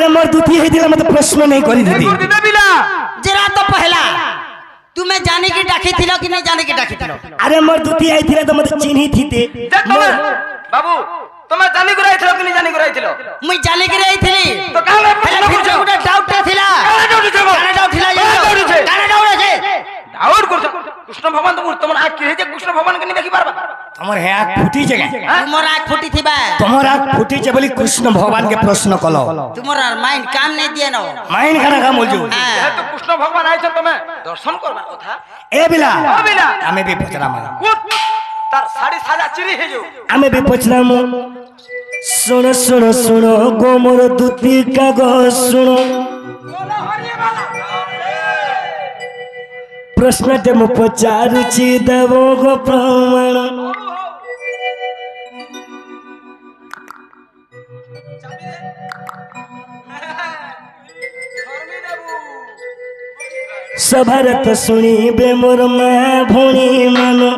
अरे मोर दुती है दिला मत प्रश्न नहीं करी दीदी जरा तो पहला तुम्हें जाने की डाकी थिलो कि नहीं जाने की डाकी थिलो अरे मोर दुती आई थिले तो मत चिन्ही थी ते बाबू तुम्हें जाने को रही थिलो कि नहीं जाने को रही थिलो मुई जाने की रही थी तो काले पहले फिर जो गुटे डाउट थिला काने डाउट थिला काने डाउट छे डाउट करछ कृष्ण भगवान तो तुम आंख के जे कृष्ण भगवान के नहीं देखि पारबा तमर है आंख फुटी जगह तुमर आंख फुटी थिबा तमर आंख फुटी जे बोली कृष्ण भगवान के प्रश्न कलो तुमर माइंड काम नहीं दिए न माइंड खाना काम बोलजो ये तो कृष्ण भगवान आइ छ तमे दर्शन करबा कथा ए बिला हमें भी पचरा मारा तार साड़ी साजा चिरी हे जो हमें भी पचरा मु सुनो सुनो सुनो गो मोर दुती का गो सुनो प्रश्न ते मु पचारुची देवो गो प्रमाण सभारत सुनी बे मोर मां भोणी मानो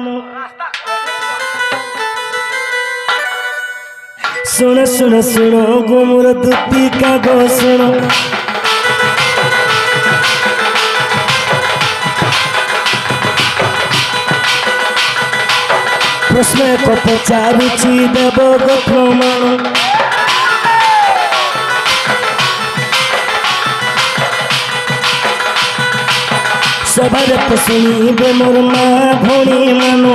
सुनो सुनो सुनो गो मोर दुती का गो सुनो प्रश्न को पचारुची देवो गो प्रमाण सभारत सुनी बे मोर मां भोणी मानो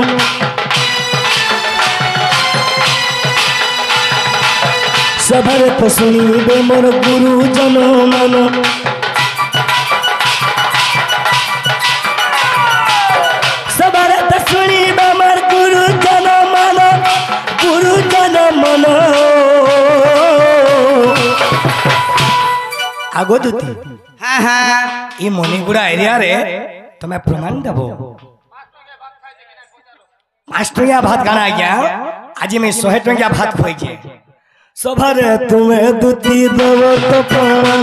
सभारत सुनी बे मोर गुरु जनो मानो सभारत सुनी बे मोर गुरु जनो मानो गुरु जनो मानो आगो दुती हां हां ई मणिगुड़ा एरिया रे तुम्हें प्रमाण देबो मास्टरिया भात गाना गया आज मैं 100 टंकिया भात खोई जे सभारे तुम्हें दुती देबो तो प्रमाण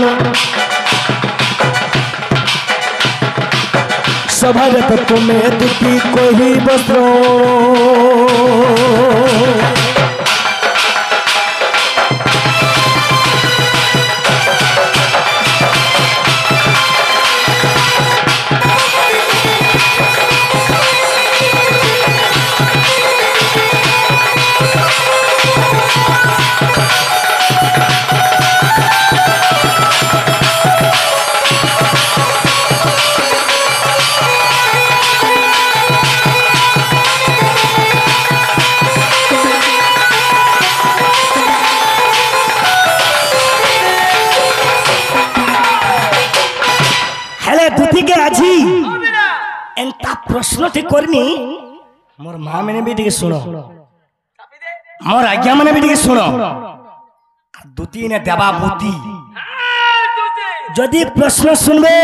सभारे तो तुम्हें दुती कोई बसो प्रश्न ठीक करनी मोर मां मैंने भी टिके सुनो मोर आज्ञा मैंने भी टिके सुनो दुती ने देवा बुद्धि जदि प्रश्न सुनबे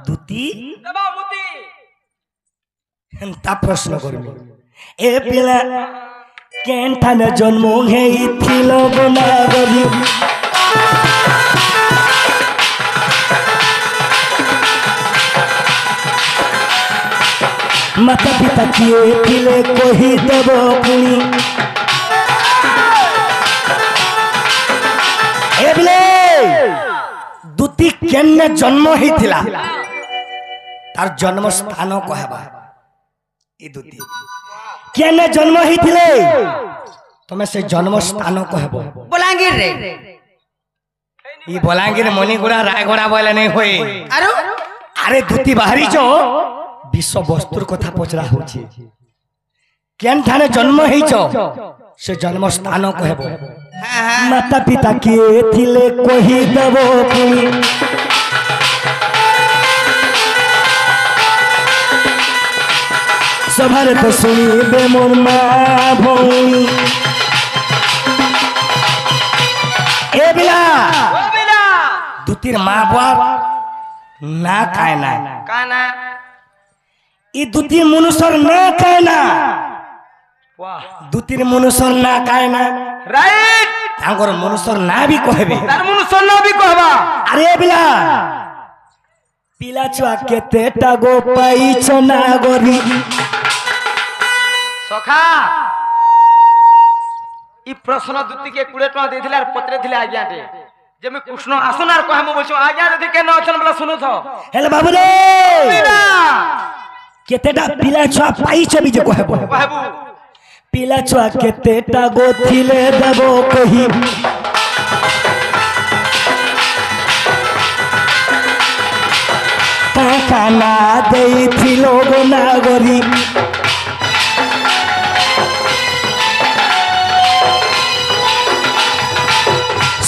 दुती देवा बुद्धि एंता प्रश्न करबे ए पिला केंठा न जन्म हेई थिलो बना गरी माता पिता किए थिले कोही देव पुणी एबले दुती केन्ने जन्म ही थिला तार जन्म स्थान कहबा ए दुती केन्ने जन्म ही थिले तमे से जन्म स्थान कहबो बलांगीर रे ई बलांगीर मणिगुड़ा रायगड़ा बोले नहीं होई अरे दुती बाहरी जो विश्व वस्तुर कथा पचरा होची केन थाने जन्म हेइचो से जन्म स्थान कहबो माता पिता किए थिले कोही देबो पुणी सभारे तो सुनी बे मोर मां भोणी ए बिला दुतीर मां बाप ना कायना काना ई दुतीर मनुष्यर ना कायना वाह दुतीर मनुष्यर ना कायना राइट तांगर मनुष्यर ना भी कहबे तार मनुष्यर ना भी कहबा अरे बिला पिला छुआ केतेटा गो पाइछ ना गरी सखा ई प्रश्न दुती के 20 टका देथिले आर पत्रे थिले आज्ञा दे जे मैं कृष्ण आसुन आर कहे मु बोलछु आज्ञा यदि केन अछन बला सुनु थो हेले बाबू रे केतेटा पिला छुआ पाइछ भी जे कहबो कहबू पिला छुआ केतेटा गोथिले देबो कहि काना देइथिलो गो नागरी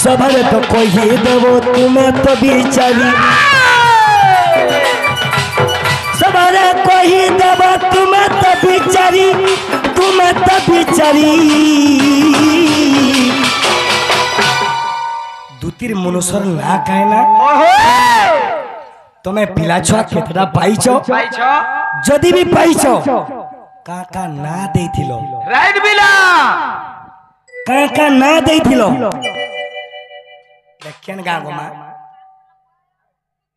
सबरे तो कहि देबो तुम्हें तो बिचारी सबरे कहि देबो तुम्हें तो बिचारी दुतिर मनुष्यर ना काहे ना तुम्हें पिला छुआ केतरा पाइछ जदि भी पाइछ काका ना देइथिलो राइट बिला काका ना देइथिलो केन गा गोमा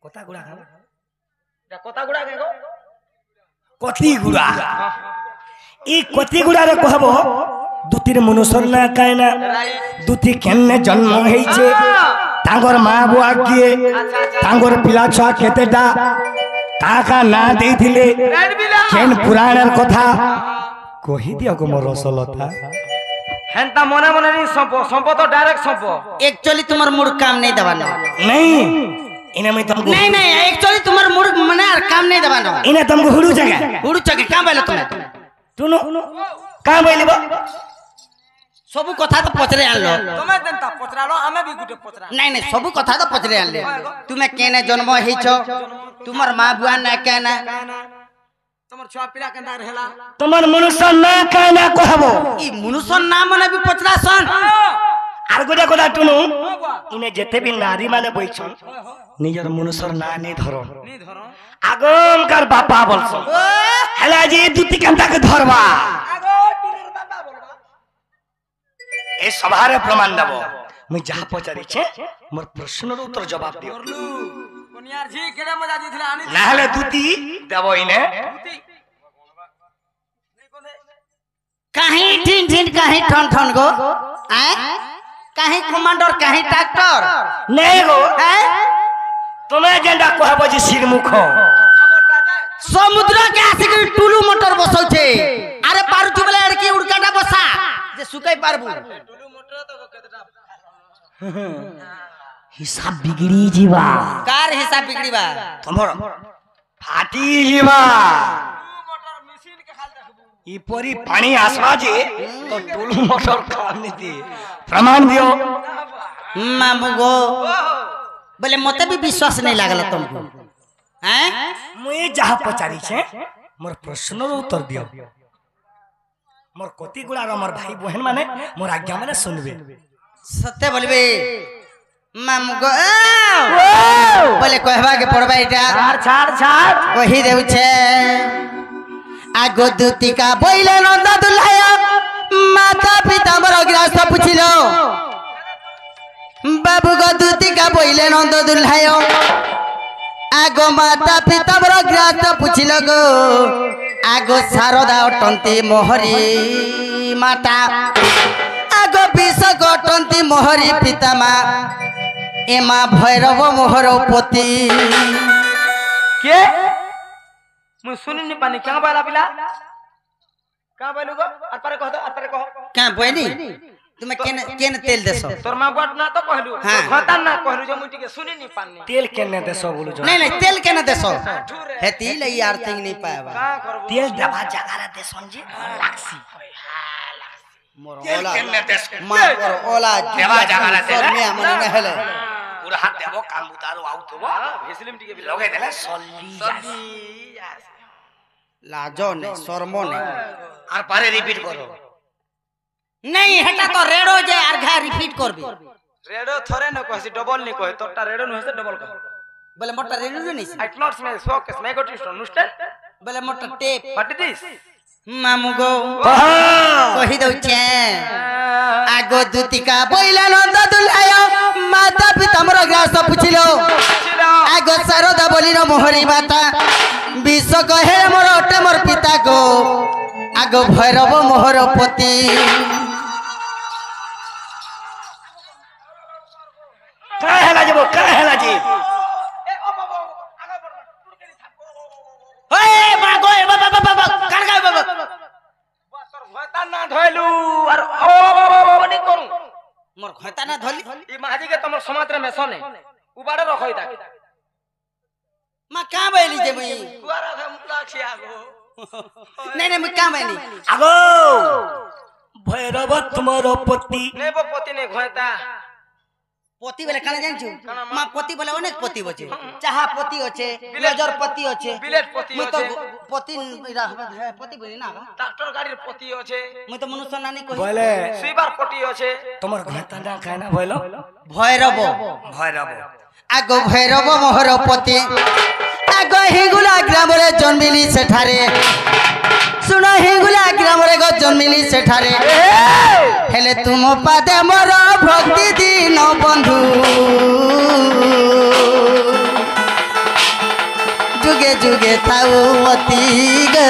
कोता गुड़ा खाओ कोता गुड़ा केगो कति गुड़ा ई कति गुड़ा रे कहबो दुतिर मनुष्यर ना कायना दुति केन्ने जन्म हेइछे तांगर मां बुआ किए तांगर पिला छुआ केतेटा काका ना देइथिले केन पुराणर कथा कहि दियो गो मोर रसलता हेंता मने मने नहीं संपो तो डायरेक्ट संपो एक्चुअली तुम्हार मूड काम नहीं दबाना नहीं इने में तुमको नहीं एक्चुअली तुम्हार मूड मने काम नहीं दबाना इने तुमको हुडू जगह काम बैलो तुम्हें तुनु का बैलिबो सब कथा तो पचरे आनलो तुम्हें जनता पचरालो हमें भी गुटे पचरा नहीं सब कथा तो पचरे आनले तुम्हें केने जन्म हेइछो तुम्हार मां बुआ ना केना तमर छुआ पिला केंदा रहेला तमर मनुष्य ना काना कहबो ई मनुष्य ना मने भी पचरा सन आर गोडा गोडा टुनु इने जेते भी नारी माने बइछन निजर मनुष्य ना ने धरो आगम कर बापा बोलछन हेला जी दुति कांता के धरबा आगो टुनुर बाबा बोलबा ए सभारे प्रमाण देबो मैं जहा पचारि छे मोर प्रश्नर उत्तर जवाब दियो कोनियार जी केडे मजा दिथिला आनी नाहले दुति देबो इने कहीं ठिन ठिन कहीं ठन ठन गो कहीं कमांडर कहीं ट्रैक्टर नहीं गो तुम्हें जेंडा कहबो जी सिरमुख समुद्र के आसे के टुलू मोटर बसल छे अरे पारुचु वाला लड़की उड़काटा बसा जे सुकाई पारबू टुलू मोटर तो केतटा हिसाब बिगड़ी जीवा कार हिसाब बिगड़ी बा तमर फाटी जीवा मोटर मशीन के खाल देखबू ई परी पानी आसवा जे तो टुलू मोटर काम नीति प्रमाण दियो मामू गो बोले मते भी विश्वास नहीं लागल तुमको हैं मुए जहा पचारी छे मोर प्रश्नर उत्तर दियो मोर कति गुड़ा रो मोर भाई बहन माने मोर आज्ञा माने सुनबे सत्य बोलबे मामू गो बोले कहबा के पड़बा एटा छाड़ कहि देउ छे आगो दूतिका बोइले नंद दुल्हाया माता पिता मोर ग्रास पुछिलो बाबू गो दूतिका बोइले नंद दुल्हाया आगो माता पिता मोर ग्रास पुछिलो गो आगो शारदा अटंती मोहरी माता आगो विष गटंती मोहरी पिता मा एमा भैरव मोहर पति के मु सुनि नि पानी क्या बाला पिला का बालू गो अतरे कह क्या बहनी तुम्हें केन तेल देसो तोर मां बात ना तो कहलु हाँ। खता ना कहलु जो मुटी के सुनि नि पानी तेल केने देसो बोलु जो नहीं तेल केन देसो हेती ले यार थिंग नहीं पाएबा का करबो तेल दबा जगारा देसोन जी लाक्सी मोर तेल ओला केने देसो मां पर ओला देवा जगारा तेल सरमिया मन नहले पूरा हाथ देबो काम उतारो आउट होबो भेसलिम टिके लगे देला सल्ली लाजो ने शर्मो ने আর পারে রিপিট করো नहीं हेटा तो रेडो जे आर घा रिपीट करबी रेडो थोरे न कहसी डबल नि कहे तोरटा रेडो न होसे डबल कह बोले मोटा रेडो नहीं आई नॉट स्मे सॉक स्मे गॉट इट अंडरस्टैंड बोले मोटा टेप व्हाट इज दिस मामू गो कहि दउ छे आगो दूतिका बोइला नंद दुल्हायो माता पिता मोर ग्रास पुछिलो आगो शारदा बोलिनो मोहरी माता विश्व कहे मोर ओटे मोर पिता को आगो भैरव मोहर पति কাঁ হেলা যাব কাঁ হেলা জি ওই মা গো বাবা বাবা বাবা কার গায় বাবা তোর ভয়তা না ধইলু আর ও নি করু মোর খয়তা না ধলি ই মাঝি কে তোমার সমাজরে মেছনে উবাড়ে রখই দা মা কা বাইলি যে মুই কুয়ারা খা মুলা ছিয়া গো নাই নাই মুই কা বাইলি আগো ভৈরব তোমার পতি নেব পতি নে ঘয়তা পতি বলে কানা জানছু কানা মা? মা পতি বলে অনেক পতি আছে চাহা পতি আছে নজর পতি আছে বিলেট পতি মুই তো আছে পতি পতি বলি না ট্রাক্টর গাড়ির পতি আছে মুই তো মনুষ্য নানি কই বলে সুইবার পতি আছে তোমার ঘাতা না খায় না বলো ভৈরব ভৈরব আগ ভৈরব মোহর পতি আগ হিঙ্গুলা গ্রামরে জন্মিলি সেঠারে শুন হিঙ্গুলা গ্রামরে গো জন্মিলি সেঠারে হেলে তুম পাদে মোর ভক্তি দিন বন্ধু যুগে যুগে থাউ অতি গা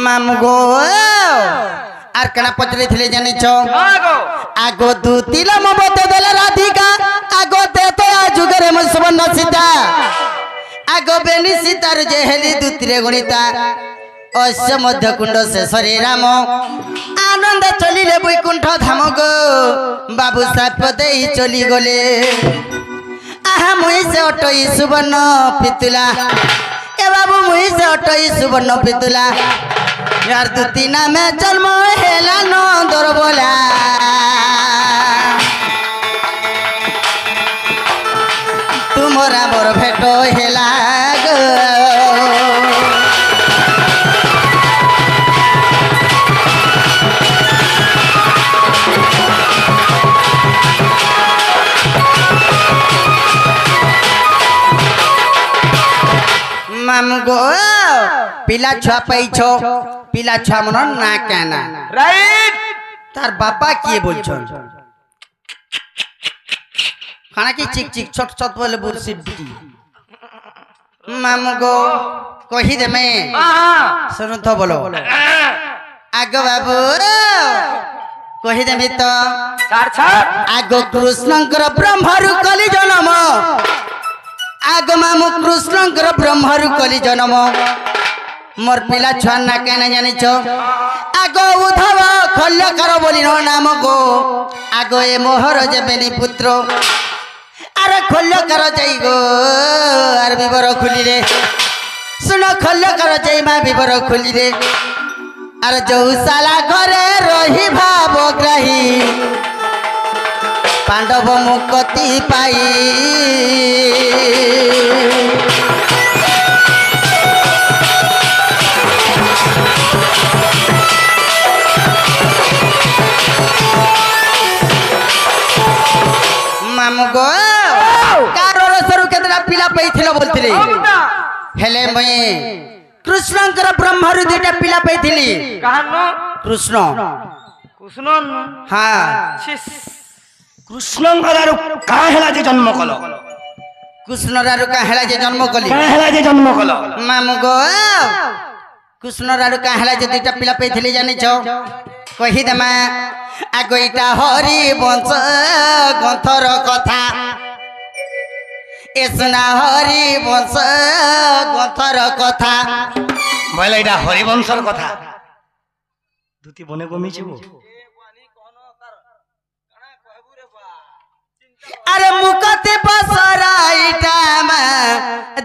মামু গো আর কেনা পচরে থিলে জানিছ আগো আগো দুতিলা মবতে দেলে রাধিকা আগো দেতে যুগরে মু সুবর্ণ সীতা আগো বেনি সীতার যে হেলি দুতিরে গণিতা অশ্য মধ্য কুণ্ড শেষরে রাম আনন্দ চলিলে বৈকুণ্ঠ ধাম গো বাবু সাপ দেই চলি গলে আহা মুই সে অটই সুবর্ণ পিতুলা এ বাবু মুই সে অটই সুবর্ণ পিতুলা यार दुती नामे जन्म हेला नंदर बोला तुमरा मोर भेटो हेला गो मामू गो पिला छुआ पैछो पिला छुआ मन ना केना রাইট तार बापा किए बोलछन खाना की चिक चिक छोट छोट बोले बुरसी बिटी मामू गो कही दे मैं सुनो तो बोलो आगो बाबू कही दे मी तो ছাড় ছাড় आगो कृष्णंकर ब्रह्मरु कली जन्म आगो मामू कृष्णंकर ब्रह्मरु कली जन्म मोर पिला छुआ ना केना जानिछ आगो उद्धव खल्यकर बोली नो नाम गो आगो ए मोहर जेबेनी पुत्र अरे खल्यकर जाई गो आर विवर खुली रे सुन खल्यकर जाई मा विवर खुली रे अरे जौसाला घरे रही भावग्राही पांडव मुक्ति पाई मामू गो कार रसरु केतरा पिला पैथिलो बोलथिली हेले मई कृष्णंकर ब्रह्मरु दुटा पिला पैथिली কাহানো कृष्ण কৃষ্ণ हाँ ছিস কৃষ্ণঙ্কর কাঁ হেলা যে জন্ম কল कृष्ण रारु का हेला जे जन्म कली কাঁ হেলা যে জন্ম কল मामू गो कृष्ण रारु का हेला जे दुटा पिला पैथिली जानिछ कहि देमा आगो इटा हरि वंश गंथर कथा ए सुना हरि वंश गंथर कथा বলে এটা হরিবংশর কথা দুটি বনে কমিছে গো अरे मुकति पसराइटा मा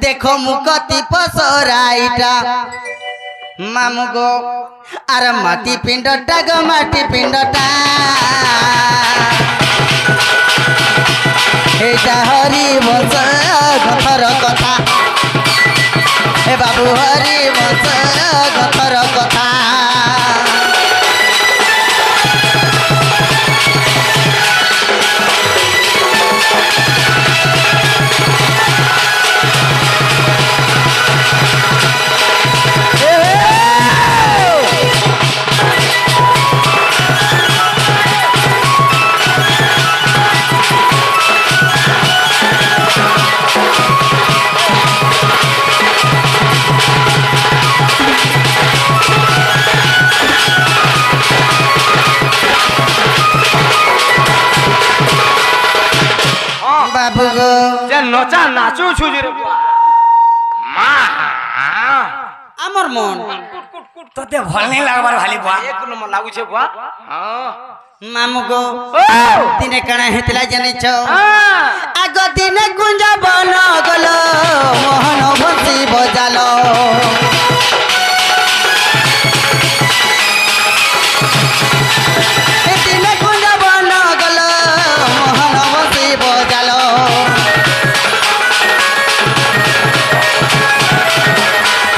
देखो मुकति पसराइटा मामू गो अरे माटी पिंडटा गो माटी पिंडटा एटा हरि वंश गथर कथा ए बाबू हरि वंश गथर कथा बाबू गो जे नचा नाचू छुजी रे बुआ मा आमर मन कुट कुट कुट तोते भल नहीं लागबार भाली बुआ एक नंबर लागू छे बुआ हां मामू गो दिने कणा हेतला जाने छ हां आग दिने कुंज बन गलो मोहन बंसी बजालो दिने कुंज बन गलो मोहन बंसी बजालो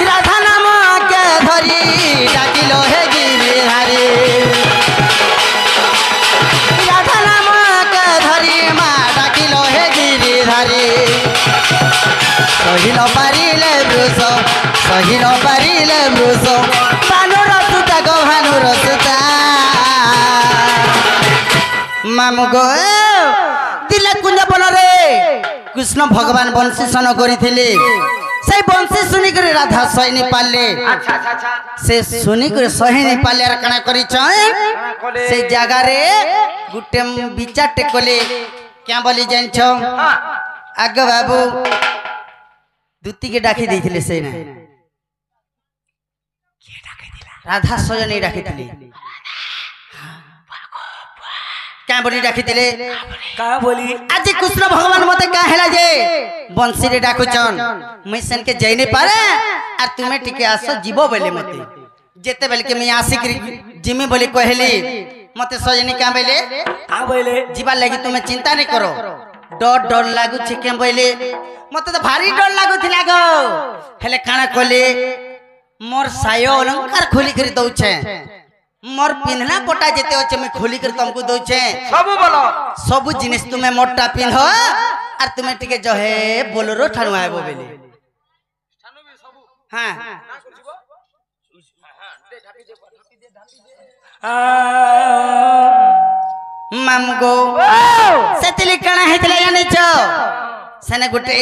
राधा नाम के धरी डाकिलो हे गिरिधारी राधा नाम के धरी मा डाकिलो हे गिरिधारी सही न पारिले ब्रुष सही न पारिले ब्रुष भानुर सुता गो भानुर सुता मामु गो दिले कुंज बन रे कृष्ण भगवान बंशी सन करिथिले से बंशी सुनी करे राधा सही नहीं पाले अच्छा अच्छा अच्छा से सुनी करे सही नहीं पाले आर कणा करी से जगह रे गुटे बिचा टेकले क्या बोली जान छ हां आग बाबू दूती के डाकी देथिले से ना राधा सजन नहीं डाकी थिले क्या बोली डाकी थिले का बोली आज कृष्ण भगवान मते का हेला जे बंसी रे डाकुचन मैं सन के जई नहीं पारे आ तुम्हें टिके आसो जीवो बेले मते जेते बेले के मैं आशिक जिमी बोली कहली मते सजनी का बेले का बोले जीवा लगी तुम्हें चिंता नहीं करो डर डर लागु छे के बोले मते तो भारी डर लागु थिला गो हेले खाना खोले मोर सायो अलंकार खोली कर दउ छे मोर पिन्हना पोटा जेते होचे मैं खोली कर तुमको दउ छे सब बोलो सब जिनिस तुम्हें मोटा पिन्हो और तुम्हें टिके जो है बोलरो ठानु आबो बेले हां मामगो सेतली कणा हेतला जाने छ सेने गुटे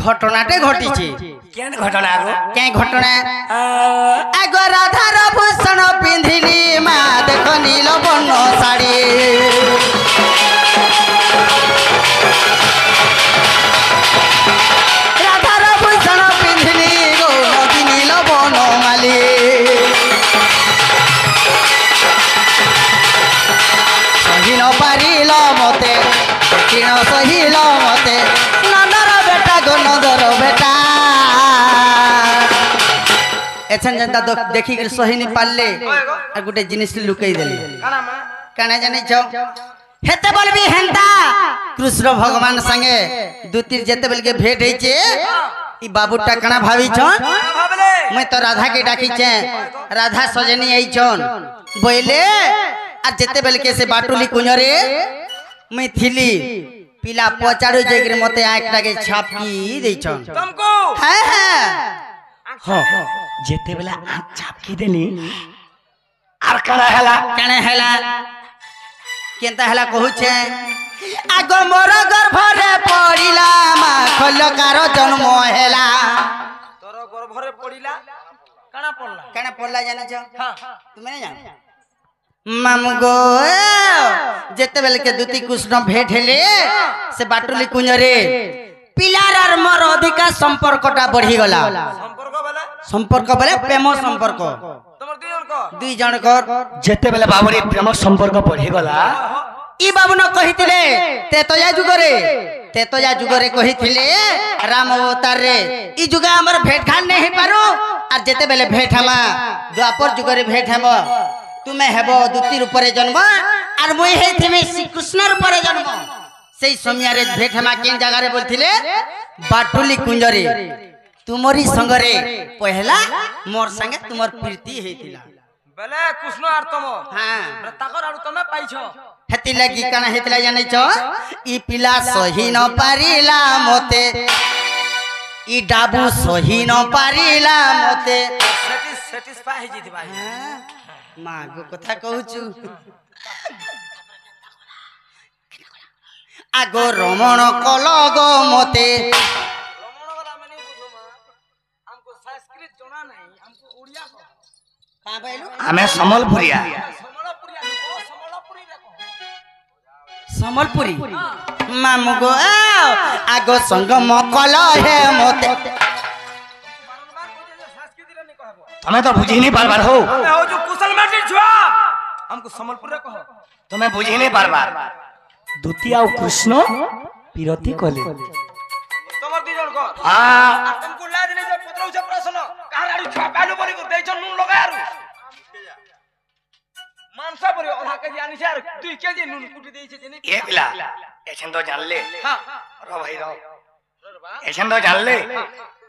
घटनाटे घटी छी केन घटना आगो के घटना आगो राधा भूषण पिंधिली मा देखो नील बर्ण साड़ी राधा भूषण पिंधिली गो नदी नील बर्ण माली सही न पारिल मते किण सहिल मते नंदर बेटा गो नंदर बेटा एछन जनता देखि कर सही नहीं पाले आ गुटे जिनिस लुकई देली काना मा काना जानि छ हेते बोलबी हेंता कृष्ण भगवान संगे दूतिर जेते बेल के भेट होई छे ई बाबूटा कणा भावी छन भाबले मैं तो राधा के डाकी छे राधा सजनी आई छन बोले आ जेते बेल के से बाटुली कुंजरे मैं थिली पिला पचाड़ो जेगर मते आंखटा के छापकी देई छन तुमको हां हां हां जेते बेला आंख छापकी देनी आर कणा हेला केनता हेला कहू छे आगो मोर गर्भ रे पड़िला मा खलकार जन्म हेला तोर गर्भ रे पड़िला काना पड़ला जाने छ हां तुमे नहीं जान मामू गो जेते बेल के दूती कृष्ण भेट हेले से बाटुली कुंजरे पिलार आर मोर अधिका संपर्कटा बढ़ी गला संपर्क बेले प्रेम संपर्क तमर दुई जन कर जेते बेला बाबरी प्रेम संपर्क बढ़ी गला ई बाबू न कहिथिले ते तो या जुगरे कहिथिले राम अवतार रे ई जुगा हमर भेट खान नहीं पारो आ जेते बेले भेट हमा द्वापर जुगरे भेट हबो तुमे हेबो दूती रूप रे जन्म आर मोय हेथिमे श्री कृष्ण रूप रे जन्म सेई समिया रे भेट हमा केन जगह रे बोलथिले बाटुली कुंजरे तुमरी संगरे पहला मोर संगे तुमर प्रीति हेतिला बेले कृष्ण आर तम हां ताकर आरु तमे पाइछो हेति लगी काना हेतिला जानै छ ई पिला सही न पारिला मते ई डाबू सही न पारिला मते सेटिस्फाई हे जिति भाई मां गो कथा कहू छु आगो रमण कल गो मते रमण वाला में नहीं बुझो हमको संस्कृत जाना नहीं हमको उड़िया को का कहलु हमें समलपुरिया समलपुरिया को समलपुरी रे को সম্বলপুরি মামু গো আগ সঙ্গম কল হে মতে तुम्हें तो बुझी नहीं बार बार हो मैं हो जो कुशल माटी छुआ हमको संबलपुर रे कहो तुम्हें बुझी नहीं बार बार द्वितीय और कृष्ण पिरती कले तमर दी जण को हाँ तुमको लाज नहीं जे पत्र उछा प्रश्न कहा गाड़ी छुआ पालो बरी को देछ नून लगायारु मानसा बरी ओला के जानी से 2 केजी नून कुटी देइछे जेनी ये बिला एछन तो जान ले हां रो भाई रो एछन तो जान ले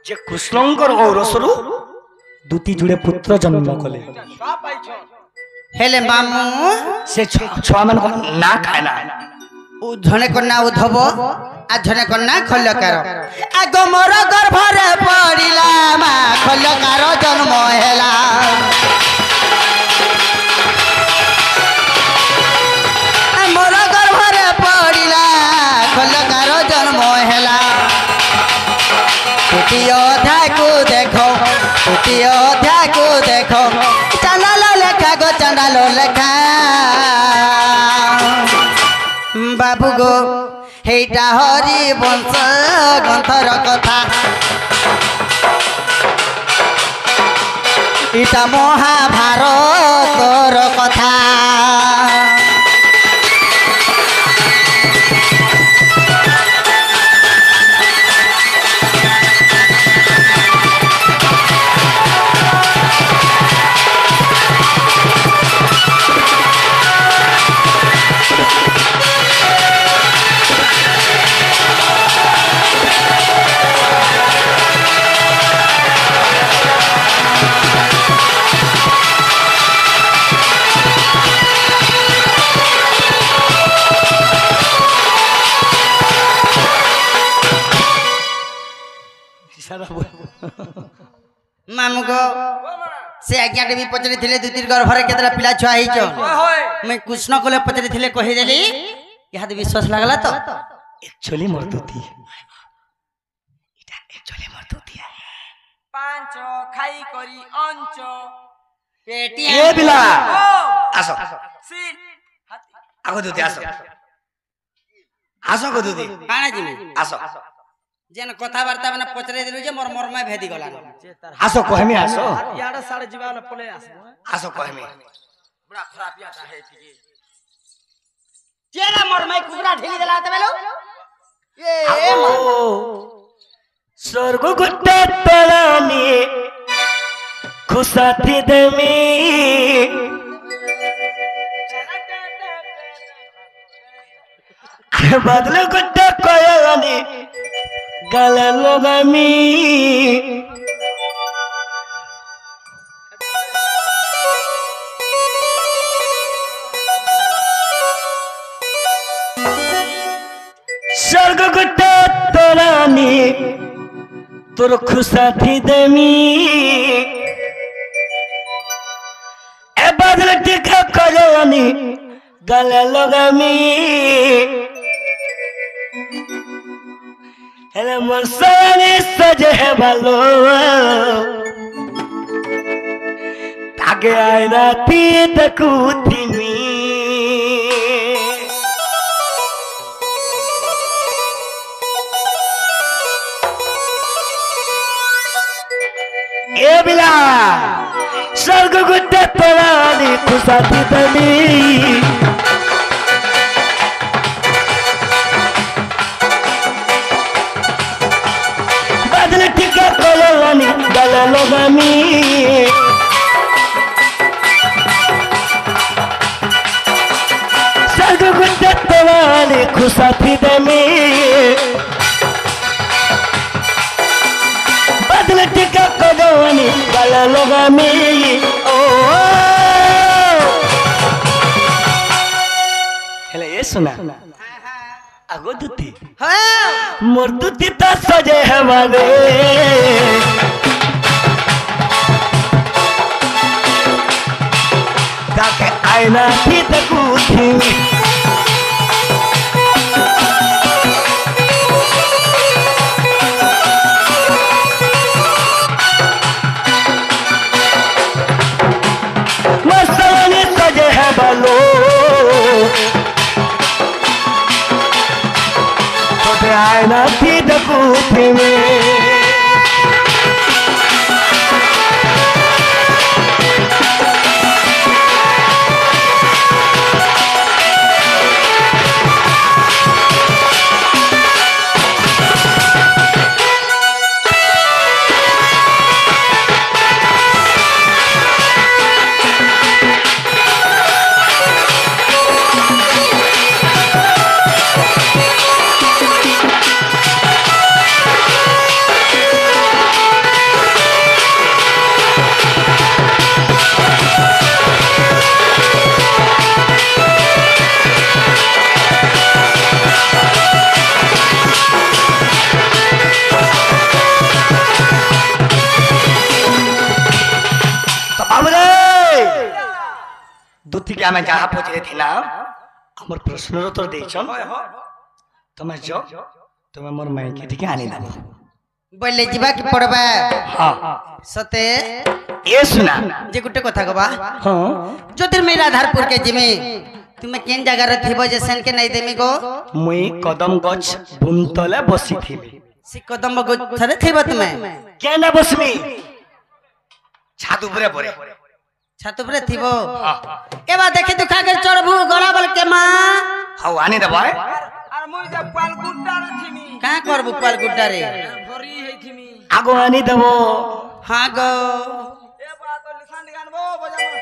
जे कृष्णंकर औरसरु दुती जुड़े पुत्र जन्म कले छुआ पाइछो हेले मामू से छुआ मन को ना खाए ना झने कन्या उद्धव आ झने कन्या खल्यकार आग मोर गर्भरे पड़िला मा खल्यकार जन्म हेला मोर गर्भरे पड़िला खल्यकार जन्म हेला तृतीय अध्याय को देखो तृतीय अध्याय को देखो चंडाल लेखा गो चंडाल लेखा बाबू गो हेटा हरि वंश ग्रंथर कथा इटा महाभारतर कथा मामू को से आज्ञा देवी पचरी थिले दुतिर गर्भरे केतरा पिला छुआ हिचो मैं कृष्ण कोले पचरी थिले कहि देली याद विश्वास लागला तो एक्चुअली मर्दुती इटा एक्चुअली मर्दुती पांच खाई करी अंच पेटी ये बिला आसो सी आगो दुती आसो आसो को दुती काना जी आसो जेन कथा वार्ता माने पचरे दिलु जे मोर मरमा भेदी गला आसो कहमी आसो याडा साड़े जीवा वाला पले आसो आसो कहमी बड़ा खराब याता है ठीक जेना मरमा कुबरा ढेली देला तबेलो ए स्वर्ग गुट्टे तलानी खुशाथी देमी बदल गुट्टे कोयलानी गले लोगामी स्वर्ग गुट्टे तलानी तोर खुशाथी देमी ए बदल टिका कोयलानी गले लोगामी हेले मोर सने सजे है भालो ताके आईना ती तकुतिमी ए बिला स्वर्ग गुट्टे तलानी खुशाथी देमी गले लोगामी स्वर्ग गुट्टे तलानी खुशाथी देमी बदल टिका कोदवानी गले लोगामी ओ हेले ये सुना आगो दुती हां मोर दुती ता सजे है मागे ताके आईना थी तकुथी मसने सजे है बालो आना थी दकूफे में दुती के आमे जहाँ पहुँचे थी ना हमर प्रश्न उत्तर देछन तमे जो तमे मोर मायके ठीक आनी ना बोले जीवा की पड़बा हां सते ए सुना जे गुटे कथा गबा हां ज्योतिर्मय आधारपुर के जिमे तुमे केन जगह रे थिबो जे सेन के नै देमी गो मुई कदम गछ बुंतले बसी थिबी सी कदम गछ थरे थिबो तुमे केना बसमी छात ऊपरे परे छात ऊपरे थिबो एबा देखि दुखा के चढ़बू गला बल के मां हाउ आनी दे भाई আর মই যে পাল গুড্ডা রাখিনি का करबू पाल गुड्डा रे ভরি হেইथिमी आगो आनी देबो हां गो এ বা তো লিসান গানবো বজাবো